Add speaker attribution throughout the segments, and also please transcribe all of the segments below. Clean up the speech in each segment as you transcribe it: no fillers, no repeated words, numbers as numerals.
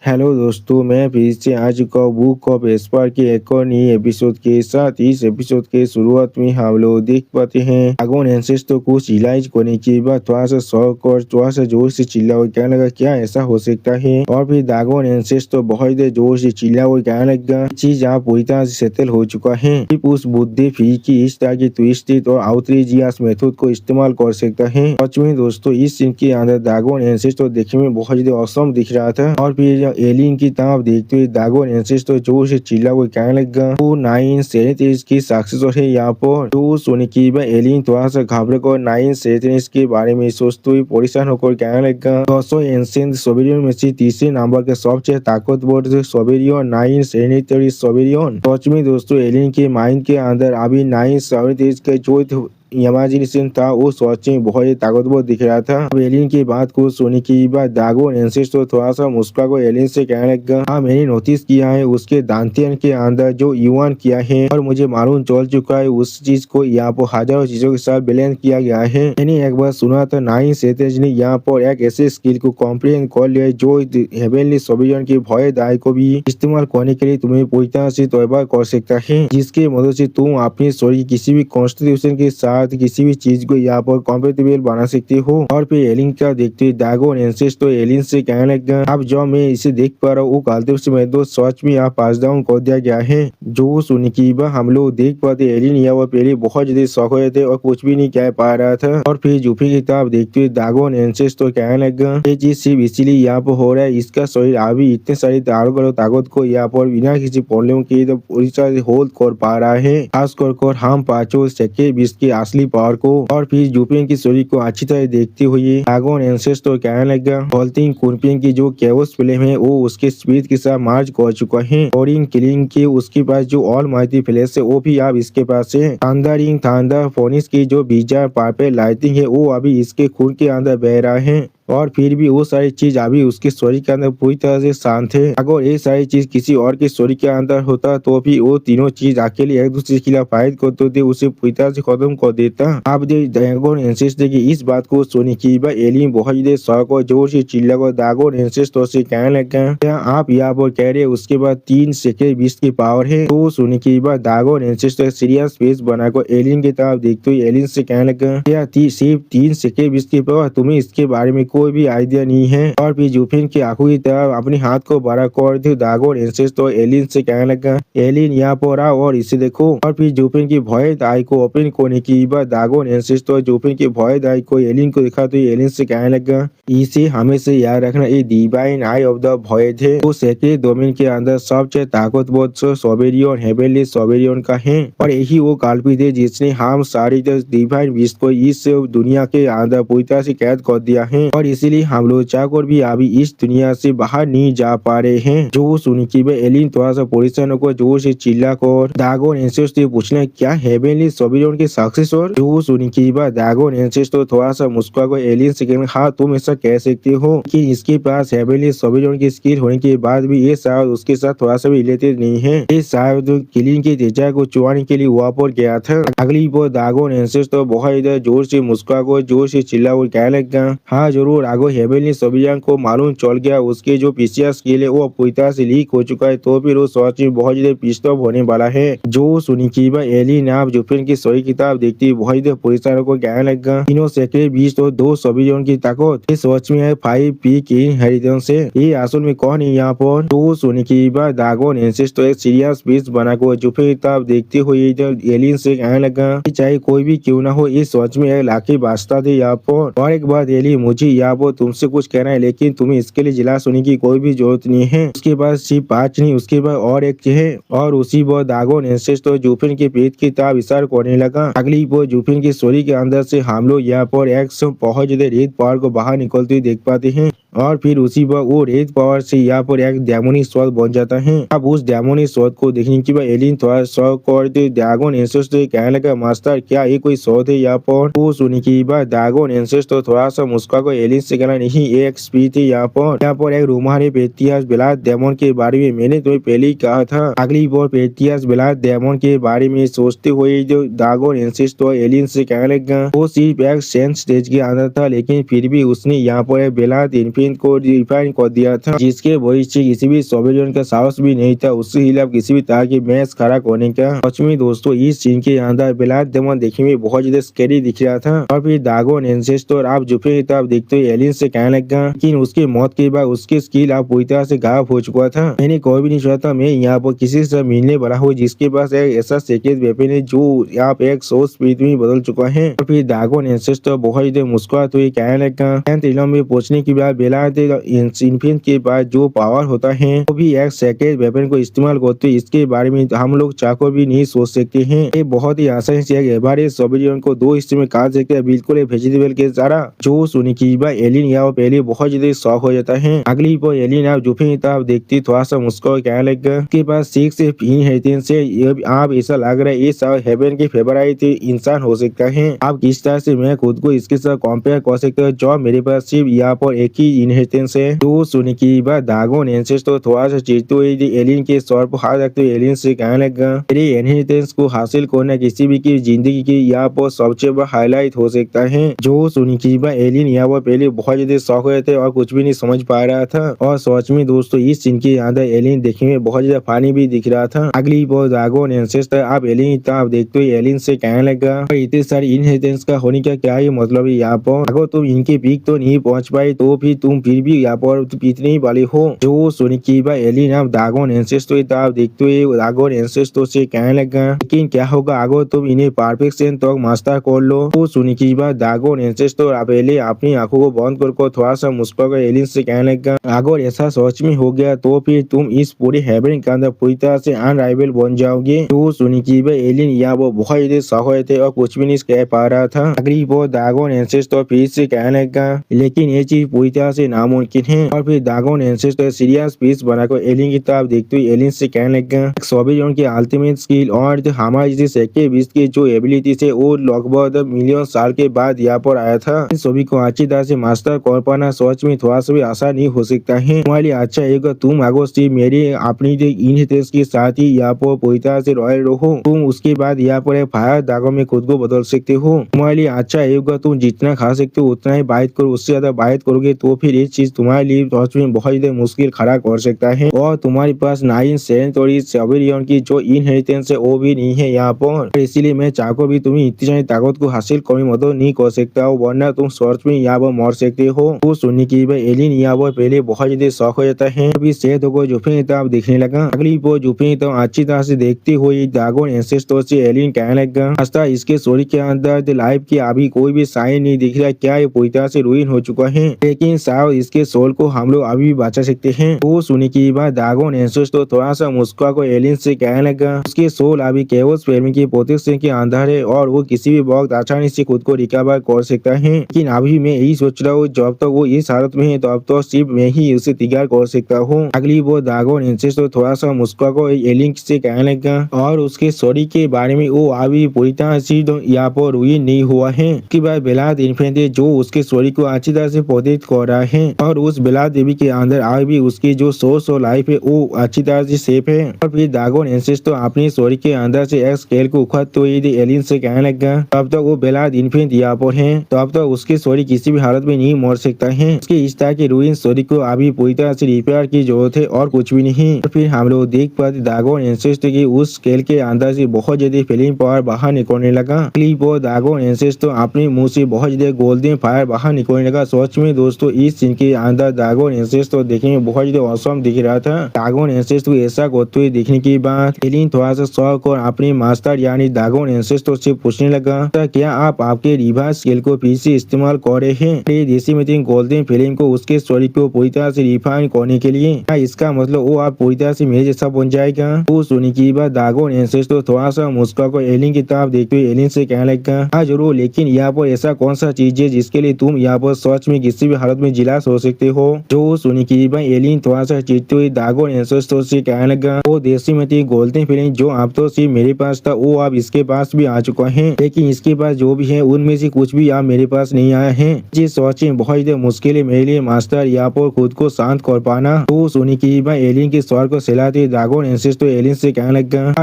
Speaker 1: Hello दोस्तों, मैं फिर से आ चुका हूँ बुक ऑफ एस्पर के एक और नई एपिसोड के साथ। इस एपिसोड के शुरुआत में हम लोग देख पाते हैं ड्रैगन एंसेस्टर को रियलाइज करने के बाद थोड़ा सा शौक और थोड़ा सा जोर से चिल्ला और कहने लगा क्या ऐसा हो सकता है। और फिर ड्रैगन एंसेस्टर बहुत देर जोर से चिल्ला और कहने लगा चीज यहाँ पूरी तरह से सेटल हो चुका है। सिर्फ उस बुद्धि फ्री की इस तरह की ट्विस्टेड और आउटरीजियस मेथड को इस्तेमाल कर सकता है। सच में दोस्तों, इस सीन के अंदर ड्रैगन एंसेस्टर देखने में बहुत ज्यादा औसम दिख रहा था। और फिर एलियन की तरफ देखते हुए ड्रैगन एंसेस्टर जोर से चिल्ला को कहने लगा वो 973 की सक्सेसर है यहाँ पर। तो सुनने के बाद एलियन थोड़ा सा घबरा कर 973 के बारे में सोचते हुए परेशान होकर कहने लगा 200 एंशिएंट सोवेरियन में से तीसरे नंबर के सबसे ताकतवर सोवेरियन 973 सोवेरियन। सच में दोस्तों, एलियन के माइंड के अंदर अभी 973 के जो इमेजिनेशन था वो सच में बहुत ही ताकतवर दिख रहा था। अब एलियन की बात को सुनने के बाद ड्रैगन एंसेस्टर थोड़ा सा मुस्कुरा को एलियन से कहने लगा हाँ, मैंने नोटिस किया है उसके दांतियन के अंदर जो यूआन किया है और मुझे मालूम चल चुका है उस चीज को यहाँ पर हजारों चीजों के साथ बैलेंस किया गया है। मैंने एक बार सुना था 973 ने यहाँ पर एक ऐसे स्किल को कॉम्प्रिहेंड कर लिया जो हेवनली सोवेरियन की भय दाय को भी इस्तेमाल करने के लिए तुम्हें पूरी तरह से तौबा कर सकता है, जिसकी मदद से तुम अपने शरीर की किसी भी कॉन्स्टिट्यूशन के साथ किसी भी चीज को यहाँ पर कॉम्पेटेबल बना सकते हो। और फिर एलियन का देखते ड्रैगन एंसेस्टर एलियन से कहने लगा अब जो मैं इसे देख पा रहा हूँ वो गलती से मैं तो सच में यहाँ पास डाउन कर दिया गया है। जो सुनने की बात हम लोग देख पाते एलियन यहाँ पहले बहुत ज्यादा शौक हो थे और कुछ भी नहीं कह पा रहा था। और फिर जूफी की तरफ देखते हुए ड्रैगन एंसेस्टर कहने लगा ये चीज सिर्फ इसीलिए यहाँ पर हो रहा है, इसका शरीर अभी इतने सारी ताकत को यहाँ पर बिना किसी प्रॉब्लम के पूरी तरह से होल्ड कर पा रहा है, खास कर हम पांचों सेके बीस के असली पावर को। और फिर जूपियन की शरीर को अच्छी तरह देखते हुए ड्रैगन एंसेस्टर कहने लगा बोलते कुर्पियन की जो केवस फ्लेम है वो उसके स्पीड के साथ मार्च कर चुका है और इन किलिंग के उसके पास जो ऑल माइटी फ्लैश है वो भी अब इसके पास है। थंडर फोनिस की जो बीजा पार्पल लाइटिंग है वो अभी इसके खून के अंदर बह रहा है और फिर भी वो सारी चीज अभी उसके शरीर के अंदर पूरी तरह से शांत है। अगर ये सारी चीज किसी और के शरीर के अंदर होता तो भी वो तीनों चीज अकेले एक दूसरे के खिलाफ फाइट करते थे, उसे पूरी तरह से खत्म कर देता। आप ड्रैगन एंसेस्टर की इस बात को सुनने की बाद एलियन बहुत ही शौक और जोर से चिल्ला कर ड्रैगन एंसेस्टर से कहने लगा क्या आप यहाँ पर कह रहे उसके बाद 3 सेकेंड 20 की पावर है। तो सुनने की बाद ड्रैगन एंसेस्टर सीरियस फेस बनाकर एलियन की तरफ देखते हुए एलियन से कहने लगा क्या सिर्फ 3 सेकेंड 20 की पावर, तुम्हें इसके बारे में कोई भी आइडिया नहीं है। और फिर जूफिन की आंखों की तरफ अपने हाथ को बड़ा कर दी ड्रैगन एंसेस्टर एलियन से कहने लगा एलियन यहाँ पर आओ और इसे देखो। और फिर जूफिन की भय आई को ओपन करने की बाद ड्रैगन एंसेस्टर जूफिन की भय आई को एलियन को दिखा तो एलियन से कहने लगा इसे हमेशा याद रखना ये डिवाइन आई ऑफ द भॉयड है, वो सेक्रेट डोमेन के अंदर सबसे ताकतवर सोवेरियन हेवनली सोवेरियन का है और यही वो कल्पित है जिसने हम सारी डिवाइन विश्व को इस दुनिया के अंदर पूरी तरह से कैद कर दिया है और इसीलिए हम लोग चाहकर भी अभी इस दुनिया से बाहर नहीं जा पा रहे हैं। जो सुनी की एलियन थोड़ा सा परेशान को जोर से चिल्ला कर ड्रैगन एंसेस्टर से पूछना क्या हेवनली सोवेरियन के सक्सेसर। जो सुनी की ड्रैगन एंसेस्टर थोड़ा सा मुस्कुरा कर एलियन से कहना हाँ तुम ऐसा कह सकते हो कि इसके पास हेवनली सोवेरियन की स्किल होने के बाद भी ये शायद उसके साथ थोड़ा सा भी रिलेटेड नहीं है, ये शायद किलिंग की तेजा को चुराने के लिए वहाँ पर गया था। अगली बार ड्रैगन एंसेस्टर बहुत इधर जोर से मुस्कुरा कर जोर से चिल्ला और कहने लगा हाँ जरूर आगो हेवनली सोवेरियन को मालूम चल गया उसके जो पीसीआर स्किल है वो पूरी तरह से लीक हो चुका है तो फिर वो सच में बहुत ज्यादा पिस्ड ऑफ होने वाला है। जो सुनी की एलियन आप जूफिन की सही किताब देखती बहुत ज्यादा परेशान को कहने लगा तीनों सेक्रेट 20 और 2 सोवेरियन की ताकत ये सच में है 5P की इनहेरिटेंस है, ये असल में कौन है यहाँ पर। तो सुनी की ड्रैगन एंसेस्टर एक सीरियस पीस बनाकर जूफिन किताब देखते हुए एलियन से कहने लगा चाहे कोई भी क्यों ना हो ये सच में एक लाखी वास्ता थे यहाँ पर। और एक बात एलियन मुझे यहाँ पर तुमसे कुछ कहना है लेकिन तुम्हें इसके लिए जिला सुनने की कोई भी जरूरत नहीं है। उसके बाद सिर्फ 5 नहीं उसके बाद और एक है और उसी बार ड्रैगन एंसेस्टर जूफिन के पेट की तरफ इशारा करने लगा। अगली बार जूफिन की शरीर के अंदर से हम लोग यहाँ पर एक बहुत ज्यादा रेत पावर को बाहर निकलते हुए देख पाते हैं और फिर उसी पर वो रेत पावर से यहाँ पर एक डेमोनिक स्वॉर्ड बन जाता है। अब उस डेमोनिक स्वॉर्ड को देखने के बाद एलियन थोड़ा शौक करते ड्रैगन एंसेस्टर कहने लगा मास्टर क्या ये कोई स्वॉर्ड है यहाँ पर। वो सुनने की बाद ड्रैगन एंसेस्टर थोड़ा सा मुस्कुरा कर एलियन एलियन से कहना नहीं, ये एक स्पी थी। यहाँ पर एक रोमानी पेथियस ब्लैक डेमन के बारे में मैंने तुम्हें पहले ही कहा था। अगली बार पेथियस ब्लैक डेमन के बारे में सोचते हुए जो दागोन एंसेस्टर एलियन से कहने लगा, वो सिर्फ एक सेंस स्टेज के अंदर था, लेकिन फिर भी उसने यहाँ पर ब्लैक इन्फिनिट को डिफाइन कर दिया था, जिसके भविष्य किसी भी सोविलियन का साहस भी नहीं था उसके खिलाफ किसी भी तरह की मैच खड़ा करने का। सच में दोस्तों, इस सीन के अंदर ब्लैक डेमन देखने में बहुत ज्यादा स्कैरी दिख रहा था। और फिर दागोन एंसेस्टर आप जुफे तब देखते हुए एलियन से कहने लगा, लेकिन उसकी मौत के बाद उसकी स्किल आप पूरी तरह से गायब हो चुका था। मैंने कोई भी नहीं चाहता मैं यहाँ पर किसी से मिलने वाला हूँ जिसके पास एक ऐसा सेकेंड वेपन है जो आप एक सो स्पीड में बदल चुका है। और फिर दागोन एंसेस्टर बहुत ज्यादा मुस्कुराते हुए कहने लगा, में पहुंचने के बाद ब्लैक इन्फिनिट के बाद जो पावर होता है वो भी एक सेकेंड वेपन को इस्तेमाल करते, इसके बारे में हम लोग चाको भी नहीं सोच सकते हैं। ये बहुत ही आसानी से एक सोविलियन को दो हिस्से में काट सकते हैं, बिल्कुल वेजिटेबल के तरह। जो सुनी की बात एलियन यहाँ पहले बहुत ज्यादा शौक हो जाता है। अगली बार एलियन आप जुफे तब देखती थोड़ा सा मुस्कुरा कहने लगा, के पास 6 से 3 हेरिटेज से आप ऐसा लग रहा है ये सब हेवन के फेवरेट इंसान हो सकता है। आप किस तरह से मैं खुद को इसके साथ कंपेयर कर सकते हो जो मेरे पास सिर्फ यहाँ पर एक ही इनहेरिटेंस है। तो सुनी की बात दागोन एंसेस्टर थोड़ा सा चिढ़ते हुए एलियन के सर पर हाथ रखते हुए एलियन से कहने लगा, मेरे इनहेरिटेंस को हासिल करना किसी भी की जिंदगी की यहाँ पर सबसे बड़ा हाईलाइट हो सकता है। जो सुनी की बात एलियन यहाँ पर पहले बहुत ज्यादा शौक हुए थे और कुछ भी नहीं समझ पा रहा था। और सच में दोस्तों, इस सीन के अंदर एलियन देखने में बहुत ज्यादा फानी भी दिख रहा था। अगली बार दागोन एंसेस्टर आप एलियन तब देखते हुए एलियन से कहने लगा, इतने सारे इनहेरिटेंस का होने का क्या ही मतलब है यहाँ पर, अगर तुम इनके पीक तो नहीं पहुंच पाए तो फिर तुम फिर भी यहाँ पर इतने ही वाले हो। जो सुनी की बात एलियन आप दागोन एंसेस्टर तब देखते हुए दागोन एंसेस्टर से कहने लगा, लेकिन क्या होगा अगर तुम इन्हें परफेक्शन तक मास्टर कर लो। तो सुनी की बात दागोन एंसेस्टर पहले अपनी आंखों को बंद कर थोड़ा सा मुस्कुरा एलियन से कहने लगा, अगर ऐसा सच में हो गया तो फिर तुम इस पूरे हेवन के अंदर पूरी तरह से अनराइवल बन जाओगे। तो सुनी की बात एलियन यहाँ वो बहुत ज्यादा शौक हुए थे और कुछ भी नहीं कह पा रहा था। अगली बार दागोन एंसेस्टर फिर से कहने लगा, लेकिन ये चीज पूरी तरह से नामुमकिन है। और फिर दागोन एंसेस्टर सीरियस पीस बनाकर एलियन की तरफ देखते हुए एलियन से कहने लगा, सोविलियन की अल्टीमेट स्किल और हमारे सेक्टर बीस की जो एबिलिटी है वो लगभग मिलियन साल के बाद यहाँ पर आया था। इन सभी को अच्छी तरह से मास्टर कर पाना सोच में थोड़ा सा भी आसान नहीं हो सकता है। तुम्हारे अच्छा एक तुम आगो से मेरे अपनी इनहेरिटेंस के साथ ही यहाँ पर पूरी तरह से रॉयल रहो, तुम उसके बाद यहाँ पर फायर दागों में खुद को बदल सकते हो। तुम्हारे लिए अच्छा होगा तुम जितना खा सकते हो उतना ही बात करो, उससे ज्यादा बात करोगे तो फिर ये चीज तुम्हारे लिए सच में बहुत ज्यादा मुश्किल खड़ा कर सकता है। और तुम्हारे पास 9 सेंट और सोविलियन की जो इनहेरिटेंस है वो भी नहीं है यहाँ पर, इसीलिए मैं चाहकर भी तुम्हें इतनी सारी ताकत को हासिल करने में मदद नहीं कर सकता हो, वरना तुम सच में यहाँ पर मर सकते हो। वो सुनने की बात एलियन यहाँ पर पहले बहुत ज्यादा शौक हो जाता है। अभी सेहत को जुफे तब देखने लगा। अगली बार जुफे तो अच्छी तरह से देखते हुए दागोन एंसेस्टर से एलियन कहने लगा, रास्ता इसके शरीर के अंदर लाइफ की अभी कोई भी साइन नहीं दिख रहा, क्या ये पूरी तरह से रुइन हो चुका है, लेकिन शायद इसके सोल को हम लोग अभी भी बचा सकते हैं। वो सुनी की बात दागोन एंसेस्टर थोड़ा सा मुस्कुरा को एलियन से कहने लगा, उसके सोल अभी केवल स्पेरमी की प्रोटेक्शन के अंदर है और वो किसी भी वक्त आसानी से खुद को रिकवर कर सकता है, लेकिन अभी मैं यही सोच रहा हूँ जब तक वो इस हालत में है तब तो सिर्फ मैं ही उसे तैयार कर सकता हूँ। अगली वो दागोन एंसेस्टर थोड़ा सा मुस्कुरा को एलियन से कहने लगा, और उसके शरीर के बारे में वो अभी पूरी तरह से यहाँ पर रुइन नहीं हुआ है। उसके बाद ब्लैक इन्फिनिटी जो उसके शरीर को अच्छी तरह से प्रोटेक्ट कर रहा है और उस ब्लैक देवी के अंदर आज भी उसकी जो सोर्स और लाइफ है वो अच्छी तरह से सेफ है। और फिर दागोन एंसेस्टर अपने शरीर के अंदर से एक स्केल को उखाड़ते हुए एलियन से कहने लगा, तब तक वो ब्लैक इन्फिनिटी यहाँ पर है, तब तक उसके शरीर किसी भी हालत में नहीं मर सकता है। उसके इस तरह के रुइन शरीर को अभी पूरी तरह से रिपेयर की जरूरत है और कुछ भी नहीं। तो फिर हम लोग देख पाते दागोन एंसेस्टर की उस स्केल के अंदर से बहुत ज्यादा फीलिंग पावर बाहर निकलने लगा। क्लिप और दागोन एंसेस्टर अपने मुंह से बहुत ज्यादा गोल्डन फायर बाहर निकलने लगा। सोच में दोस्तों इस सीन के अंदर दागोन एंसेस्टर देखने में बहुत ज्यादा औसम दिख रहा था। दागोन एंसेस्टर को ऐसा करते हुए देखने के बाद एलियन थोड़ा सा शौक और अपने मास्टर यानी दागोन एंसेस्टर से पूछने लगा, क्या आप आपके रिवर्स स्केल को फिर से इस्तेमाल कर रहे हैं देसी में गोल्डन फिल्म को उसके शरीर को पूरी तरह से रिफाइन करने के लिए? क्या इसका मतलब वो आप पूरी तरह से मेरे जैसा बन जाएगा? वो सुनी की बात दागोन एंसेस्टर थोड़ा सा मुस्कुरा कर एलियन की तरफ देखते हुए एलियन से कहने लगा, हाँ जरूर, लेकिन यहाँ पर ऐसा कौन सा चीज है जिसके लिए तुम यहाँ पर सच में किसी भी हालत में जिलास हो सकते हो? जो सुनी की बात एलियन थोड़ा सा चिढ़ते हुए दागोन एंसेस्टर से कहने लगा, वो देसी में गोल्डन फिल्म जो आप तो सिर्फ मेरे पास था वो आप इसके पास भी आ चुका है, लेकिन इसके पास जो भी है उनमें से कुछ भी आप मेरे पास नहीं आया है। जिस सच में बहुत ज़्यादा मुश्किल है मेरे लिए मास्टर यहाँ पर खुद को शांत कर पाना। तो सुनी की बात एलियन के स्वर को सहलाते ड्रैगन एंसेस्टर एलियन से कहने लगा,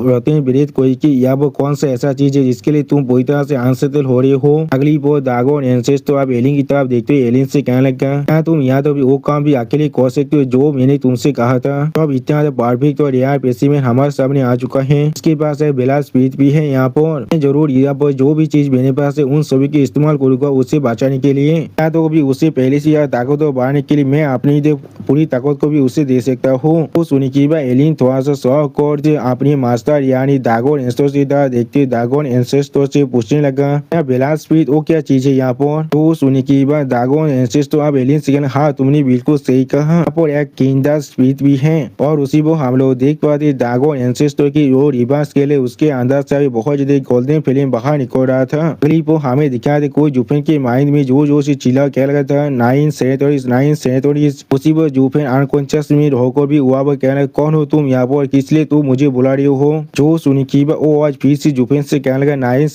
Speaker 1: रतिन विदित कोई कि यह वो कौन सा ऐसा चीज है जिसके लिए तुम पूरी तरह से अनसेटल हो रही हो। अगली वो ड्रैगन एंसेस्टर अब एलियन की तरफ देखते हुए एलियन से कहने लगा, क्या तुम यहाँ तो वो काम भी अकेले कर सकते हो जो मैंने तुमसे कहा था। तो अब इतना परफेक्ट और रेयर स्पेसिमेन हमारे सामने आ चुका है। इसके पास एक बेला स्पीड भी है यहाँ पर। मैं जरूर यहाँ पर जो भी चीज मेरे पास है उन सभी के इस्तेमाल करूंगा उसे बचाने के लिए। या तो अभी उसे पहले से यह ताकत बढ़ाने के लिए मैं अपनी पूरी ताकत को भी उसे दे सकता हूँ। तो सुनी की बात एलियन थोड़ा सा शौक और अपने मास्टर यानी ड्रैगन एंसेस्टर से देखते ड्रैगन एंसेस्टर से पूछने लगा, बेला स्पीड वो क्या चीज है यहाँ पर। तो सुनी की बात ड्रैगन एंसेस्टर अब एलियन से कहना, हाँ तुमने बिल्कुल सही कहा, यहाँ पर एक किंडर स्पीड भी है और उसी वो हम लोग देख पाते ड्रैगन एंसेस्टर की वो रिवर्स के लिए उसके अंदर से बहुत ज्यादा गोल्डन फिल्म बाहर निकल रहा था। अगली वो हमें दिखा दे कोई जुफेन के माइंड में जोर जोर से चिल्ला कह लगा था 9 उसी वो जुफेन अनकॉन्शियस में होकर भी हुआ वो कहना, कौन हो तुम यहाँ पर, किस लिए तुम मुझे बुला रही हो। जो सुनी की वो आज फिर से जुफेन से कहने लगा 9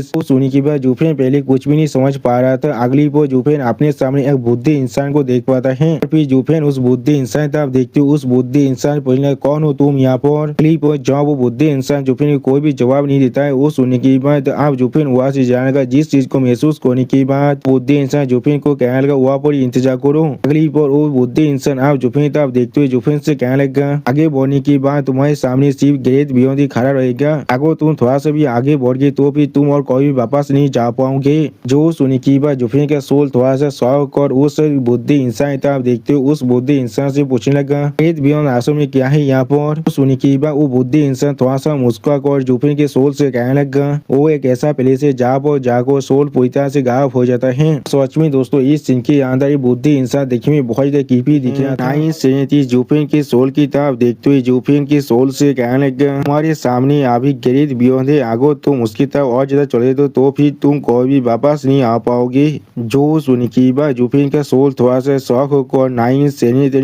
Speaker 1: तो सुनी की बात जुफेन पहले कुछ भी नहीं समझ पा रहा था। अगली वो जुफेन अपने सामने एक बुद्धि इंसान को देख पाता है। फिर जुफेन उस बुद्धि इंसान तब देखते उस बुद्धि इंसान पूछने, कौन हो तुम यहाँ पर। अगली वो जब वो बुद्धि इंसान जुफेन को कोई भी जवाब नहीं देता है वो सुनने की बात अब जुफेन वहाँ से जाने लगा। जिस चीज को महसूस करने की बात बुद्धि इंसान जुफेन को कहने लगा वहाँ पर इंतजार करो। अगली पर वो बुद्धि इंसान आप जुफेन तब देखते हुए जुफेन से कहने लगा, आगे बढ़ने की बात तुम्हारे सामने सिर्फ ग्रेट बियॉन्ड ही खड़ा रहेगा। अगर तुम थोड़ा सा भी आगे बढ़ गए तो फिर तुम और कोई भी वापस नहीं जा पाओगे। जो सुनी की बात जुफेन का सोल थोड़ा सा शौक और उस बुद्धि इंसान तब देखते हुए उस बुद्धि इंसान से पूछने लगा, ग्रेट बियॉन्ड आसम में क्या है यहाँ पर। सुनी की बात वो बुद्धि इंसान थोड़ा सा मुस्कुरा कर जुफेन के सोल से कहने लगा, वो एक ऐसा प्लेस है जहाँ पर जाकर सोल पूरी तरह से गायब हो जाता है। सच में दोस्तों इस सीन के अंदर ये बुद्धि इंसान देखने में बहुत ज्यादा कीपी दिख रहा था। 9 जुफेन के सोल की तरफ देखते हुए जुफेन के सोल से कहने लगा, हमारे सामने अभी ग्रेट बियॉन्ड है, अगर तुम उसकी तरफ और ज्यादा चले तो फिर तुम कोई भी वापस नहीं आ पाओगे। जो सुनी की बात जुफेन का सोल थोड़ा सा शौक होकर 9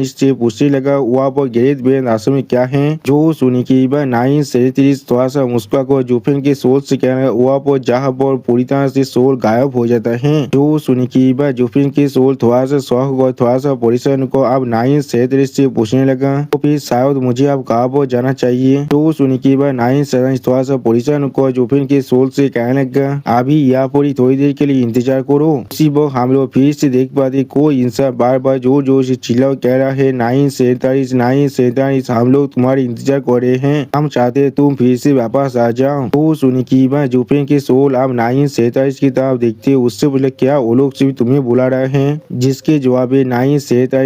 Speaker 1: से पूछने लगा, वहाँ पर ग्रेट बियॉन्ड आश्रम में क्या है। जो सुनी की बात 9 थोड़ा सा मुस्कुरा कर जुफेन के सोल से कहने लगा, वहाँ पर जहाँ पर पूरी तरह से सोल गायब हो जाता है। जो सुनी की बात जुफेन के सोल थोड़ा सा शौक और थोड़ा सा परेशान को अब 9 से पूछने लगा, तो फिर शायद मुझे अब कहाँ पर जाना चाहिए। तो सुनी की बात 9 थोड़ा सा परेशान को जुफेन के सोल से कहने लगा, अभी यहाँ पर थोड़ी देर के लिए इंतजार करो। उसी वक्त हम लोग फिर से देख पाते कोई इंसान बार बार जोर जोर से चिल्ला कह रहा है 9 हम लोग तुम्हारे इंतजार कर रहे हैं, हम चाहते हैं तुम फिर से वापस आ जाओ। तो सुनी की बात जुफेन के सोल अब 9 की तरफ देखते हैं उससे बोले, क्या वो लोग सिर्फ तुम्हें बुला रहे हैं। जिसके जवाब 9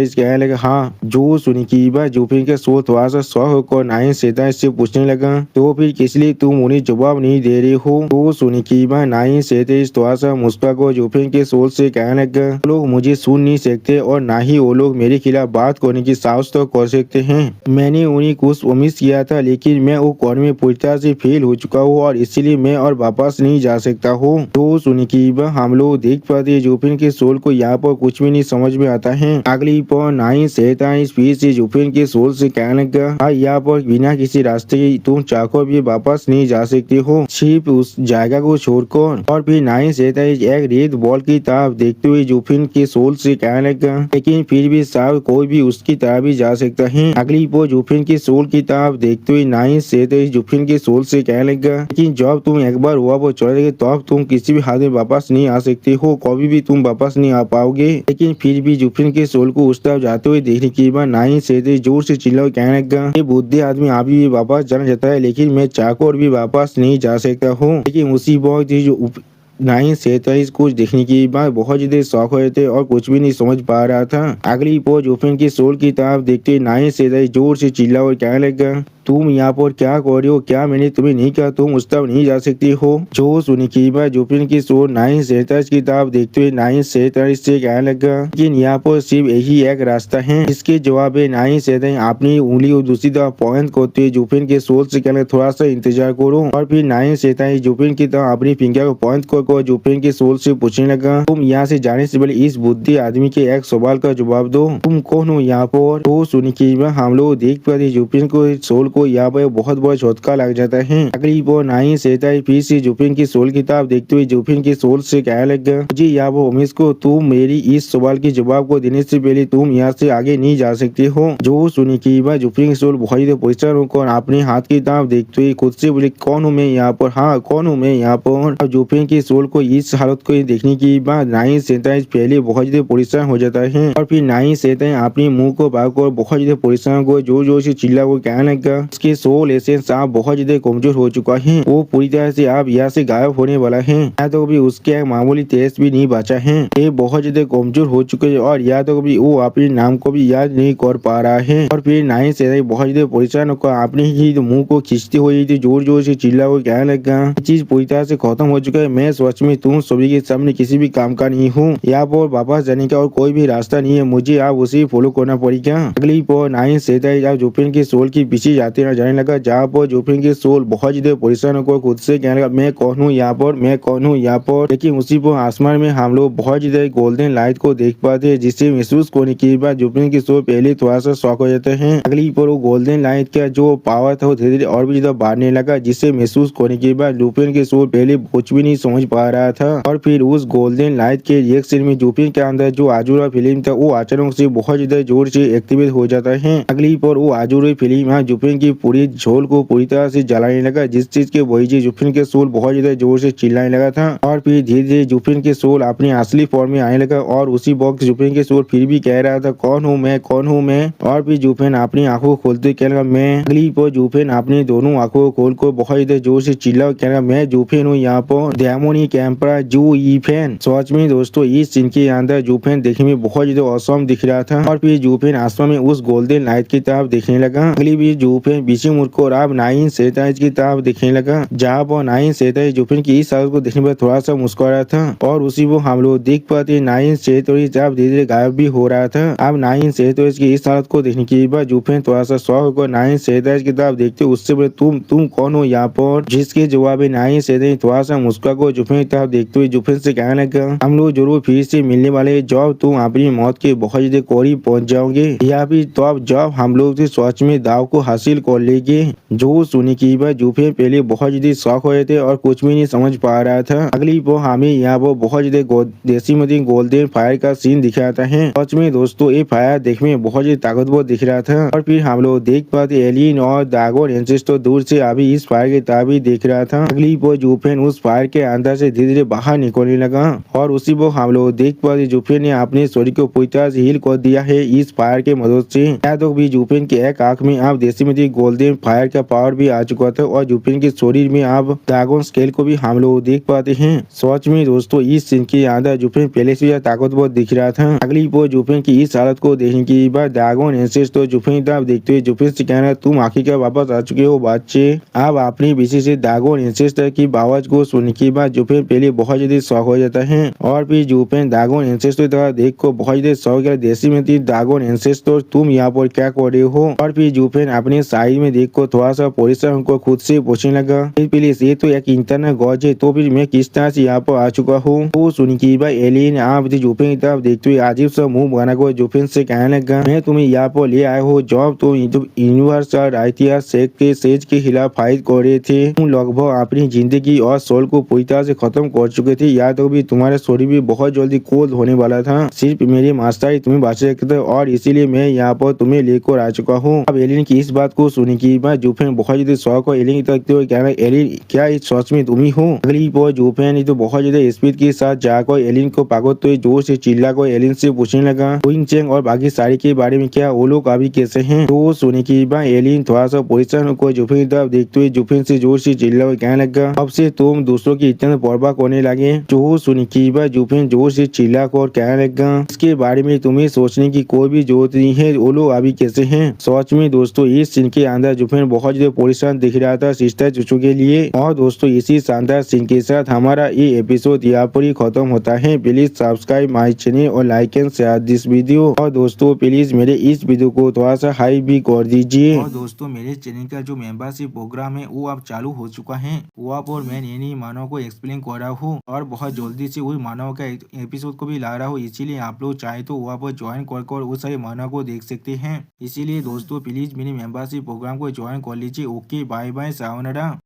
Speaker 1: कहने लगा, हाँ। जो सुनी की बात जुफेन के सोल थोड़ा सा शौक होकर 9 से पूछने लगा, तो फिर किस लिए तुम उन्हें जवाब नहीं दे रहे हो। तो सुनी की बात 9 थोड़ा सा मुस्कुरा कर जुफेन के सोल से कहने लगा, वो लोग मुझे सुन नहीं सकते और ना ही वो लोग मेरे खिलाफ बात करने की साहस तो कर सकते हैं। मैंने उन्हें कुछ उम्मीद किया था लेकिन मैं वो कौन में पूरी तरह से फेल हो चुका हूँ और इसीलिए मैं और वापस नहीं जा सकता हूँ। तो सुनी की बात हम लोग देख पाते हैं जुफेन के सोल को यहाँ पर कुछ भी नहीं समझ में आता है। अगली पर 9 फिर से जुफेन के सोल से कहने लगा, यहाँ पर बिना किसी रास्ते के तुम चाहकर भी वापस नहीं जा सकते हो, सिर्फ उस जगह को छोड़कर। और फिर 9 एक रेड बॉल की तरफ देखते हुए जुफेन के सोल से कहने लगा, लेकिन फिर भी शायद कोई भी उसकी तरफ भी जा सकता है। अगली पर जुफेन के सोल की तरफ देखते हुए 9 जुफेन के सोल से कहने लगा, लेकिन जब तुम एक बार हुआ वो चले गए तब तुम किसी भी हाल में वापस नहीं आ सकते हो, कभी भी तुम वापस नहीं आ पाओगे। लेकिन फिर भी जुफेन के सोल को उस तरफ जाते हुए देखने के बाद 9 जोर से चिल्ला कहने लगा, ये बुद्धि आदमी अभी भी वापस जाना चाहता है लेकिन मैं चाहकर भी वापस नहीं जा सकता हूँ। लेकिन उसी वक्त जो 9 कुछ देखने की बाद बहुत ज्यादा शौक हुए थे और कुछ भी नहीं समझ पा रहा था। अगली पोज जुफेन के सोल की तरफ देखते 9 जोर से चिल्ला और कहने लगा, तुम यहाँ पर क्या कर रहे हो, क्या मैंने तुम्हें नहीं कहा तुम उस तरफ नहीं जा सकती हो। जो सुनी की बात जुफेन की सोल 9 की तरफ देखते हुए 9 से कहने लगा, लेकिन यहाँ पर सिर्फ यही एक रास्ता है। इसके जवाब में 9 अपनी उंगली और दूसरी तरफ पॉइंट करते हुए जुफेन के सोल से कहने थोड़ा सा इंतजार करो। और फिर 9 जुफेन की तरफ अपनी फिंगर को पॉइंट कर जुफेन के सोल से पूछने लगा, तुम यहाँ से जाने से पहले इस बुद्धि आदमी के एक सवाल का जवाब दो, तुम कौन हो यहाँ पर। तो सुनी की बात हम लोग देख पाते जुफेन को सोल को यहाँ पर बहुत बड़ा झटका लग जाता है। अगली वो नहीं सहता है फिर से जुफिन की सोल किताब देखते हुए जुफिन की सोल से कहने लगा, जी यहाँ वो उमेश को तुम मेरी इस सवाल के जवाब को देने से पहले तुम यहाँ से आगे नहीं जा सकते हो। जो सुनी की बात जुफिन की सोल बहुत ही परेशान होकर अपने हाथ की किताब देखते हुए खुद से बोले, कौन हूँ मैं यहाँ पर, हाँ कौन हूँ मैं यहाँ पर। अब जुफिन की सोल को इस हालत को देखने की बाद नहीं सहता है पहले बहुत ही परेशान हो जाता है और फिर नहीं सहता है अपने मुंह को भागकर बहुत ही परेशान को जोर जोर से चिल्ला को कहने लगा, उसके सोल एसेंस आप बहुत ज्यादा कमजोर हो चुका है, वो पूरी तरह से आप यहाँ से गायब होने वाला है। या तो कभी उसके मामूली तेज भी नहीं बचा है, ये बहुत ज्यादा कमजोर हो चुके हैं और या तो कभी वो अपने नाम को भी याद नहीं कर पा रहा है। और फिर नहीं से बहुत ज्यादा परेशान होकर अपने ही मुंह को खींचते हुए जोर जोर से चिल्ला को कहने लगा, चीज पूरी तरह से खत्म हो चुका है, मैं सच में तुम सभी के सामने किसी भी काम का नहीं हूँ, यहाँ पर वापस जाने का और कोई भी रास्ता नहीं है, मुझे आप उसे फॉलो करना पड़ेगा। अगली पर नहीं से जुफिन के सोल की पीछे जाते न जाने लगा, जहाँ पर जुफिन के सोल बहुत ज्यादा परेशान होकर खुद से कहने लगा, मैं कौन हूँ यहाँ पर, मैं कौन हूँ यहाँ पर। लेकिन उसी पर आसमान में हम लोग बहुत ज्यादा गोल्डन लाइट को देख पाते हैं, जिसे महसूस करने के बाद जुफिन के सोल पहले थोड़ा सा शॉक हो जाते हैं। अगली पर वो गोल्डन लाइट का जो पावर था वो धीरे धीरे और भी ज्यादा बढ़ने लगा, जिसे महसूस करने के बाद जुफिन के सोल पहले कुछ भी नहीं समझ पा रहा था। और फिर उस गोल्डन लाइट के रिएक्शन में जुफिन के अंदर जो आजुरा फिल्म था वो अचानक से बहुत ज्यादा जोर से एक्टिवेट हो जाता है। अगली पर वो आजुरा फिल्म जुफिन की पूरी झोल को पूरी तरह से जलाने लगा, जिस चीज के वजह जुफिन के सोल बहुत ज्यादा जोर से चिल्लाने लगा था। और फिर धीरे धीरे जुफिन के सोल अपनी असली फॉर्म में आने लगा और उसी वक्त जुफिन के सोल फिर भी कह रहा था, कौन हूँ मैं, कौन हूँ मैं। और फिर जुफिन अपनी आंखों खोलते कहने लगा, मैं। अगली पर जुफिन अपनी दोनों आंखों खोल कर बहुत ज्यादा जोर से चिल्ला कहने लगा, मैं जुफिन हूँ यहाँ पर डेमोनिक एम्परर जू यीफेन। सच में दोस्तों इस सीन के अंदर जुफिन देखने में बहुत ज्यादा औसम दिख रहा था। और फिर जुफिन आसमान में उस गोल्डन लाइट की तरफ देखने लगा। अगली भी जुफिन बीसी मुड़कर अब नाइन सेताइज की तरफ देखने लगा, जहाँ पर नाइन सेताइज जुफिन की इस हालत को देखने पर थोड़ा सा मुस्कुरा था और उसी वो हम लोग देख पाते नाइन सेताइज अब धीरे धीरे गायब भी हो रहा था। अब नाइन सेताइज की इस हालत को देखने के बाद जुफिन थोड़ा सा शॉक होकर नाइन सेताइज की तरफ देखते उससे बोले, तुम कौन हो यहाँ पर। जिसके जवाब में नाइन सेताइज थोड़ा सा मुस्कुरा को जुफिन की तरफ देखते हुए जुफिन से कहने लगा, हम लोग जरूर फिर से मिलने वाले जब तुम अपनी मौत के बहुत ज्यादा करीब पहुंच जाओगे, या फिर तब जब हम लोग सच में दाव को हासिल कर लेंगे। जो सुनी की बात जुफिन पहले बहुत ज्यादा शौक हुए थे और कुछ भी नहीं समझ पा रहा था। अगली वो हमें यहाँ वो बहुत ज्यादा देसी मदी गोल्डन फायर का सीन दिखाता है। सच में दोस्तों ये फायर देखने में बहुत ज्यादा ताकतवर दिख रहा था। और फिर हम लोग देख पाते एलियन और दागोन एंसेस्टर दूर से अभी इस फायर की तरफ ही देख रहा था। अगली वो जुफिन उस फायर के अंदर से धीरे धीरे बाहर निकलने लगा और उसी वो हम लोग देख पाते जुफिन ने अपने शरीर को पूरी तरह से हील कर दिया है इस फायर के मदद से। या तो भी जुफिन के एक आंख में अब देसी मदी गोल्डन फायर का पावर भी आ चुका था और जुफिन के शरीर में अब ड्रैगन स्केल को भी हम लोग देख पाते हैं। सच में दोस्तों इस सीन के अंदर जुफिन पहले से ज्यादा ताकतवर दिख रहा था। अगली वो जुफिन की इस हालत को देखने के बाद ड्रैगन एंसेस्टर जुफिन तरफ देखते हुए जुफिन से कहना, तुम आखिरकार वापस आ चुके हो बच्चे। अब अपनी विशेष से ड्रैगन एंसेस्टर की आवाज को सुनने के बाद जुफिन पहले बहुत ज्यादा शौक हो जाता है और फिर जुफिन ड्रैगन एंसेस्टर तरफ देख को बहुत ज्यादा शौक है, देसी में ड्रैगन एंसेस्टर तुम यहाँ पर क्या कर रहे हो। और फिर जुफिन अपने साइड में देख को थोड़ा सा परेशान को खुद से पूछने लगा, प्लीज ये तो एक इंटरनल गॉज है, तो फिर मैं किस तरह से यहाँ पर आ चुका हूँ। तो सुन की भाई एलियन आप जुफिन की तरफ देखते हुए अजीब सा मुंह बना को जुफिन से कहने लगा, मैं तुम्हें यहाँ पर ले आया हो जब तुम यूनिवर्सल राइटिया सेक के सेज के खिलाफ फाइट कर रहे थे। तुम लगभग अपनी जिंदगी और सोल को पूरी तरह से खत्म कर चुके थे, या तो भी तुम्हारा शरीर भी बहुत जल्दी कोल्ड होने वाला था। सिर्फ मेरे मास्टर ही तुम्हें बचा सकते थे और इसीलिए मैं यहाँ पर तुम्हें लेकर आ चुका हूँ। अब एलियन की इस बात को सुनी की बाद जुफिन बहुत ज्यादा शौक हो एलियन देखते हुए कहना, एलियन क्या इस सच में तुम ही हो। अगली पर जुफिन तो बहुत ज्यादा स्पीड के साथ जाकर एलियन को पागल तो जोर से चिल्ला कर एलियन से पूछने लगा, विंग चेंग और बाकी सारी के बारे में क्या, वो लोग अभी कैसे हैं। तो सुनी की बाद एलियन थोड़ा सा परेशान होकर जुफिन की तरफ देखते हुए जुफिन से जोर से चिल्ला कर कहने लगा, अब से तुम दूसरों की इतना परवाह करने लगे। जो सुनी की बाद जुफिन जोर से चिल्ला कर कहने लगा, इसके बारे में तुम्हें सोचने की कोई भी जरूरत नहीं है, वो लोग अभी कैसे हैं। सच में दोस्तों इस सीन के अंदर जुफिन बहुत ज्यादा परेशान दिख रहा था सिस्टर चुचू के लिए। और दोस्तों इसी शानदार सीन के साथ हमारा ये एपिसोड यहाँ पर ही खत्म होता है। प्लीज सब्सक्राइब माई चैनल और like and share this video. और दोस्तों प्लीज मेरे इस वीडियो को थोड़ा सा हाई भी कर दीजिए। और दोस्तों मेरे चैनल का जो मेंबरशिप प्रोग्राम है वो अब चालू हो चुका है, वो आप और मैं नई मानव को एक्सप्लेन कर रहा हूँ और बहुत जल्दी से वही मानव का एपिसोड को भी ला रहा हूँ। इसीलिए आप लोग चाहे तो वहाँ पर ज्वाइन कर उस सारे मानव को देख सकते हैं। इसीलिए दोस्तों प्लीज मेरी मेंबरशिप प्रोग्राम को ज्वाइन कर लीजिए। Okay bye bye sayonara.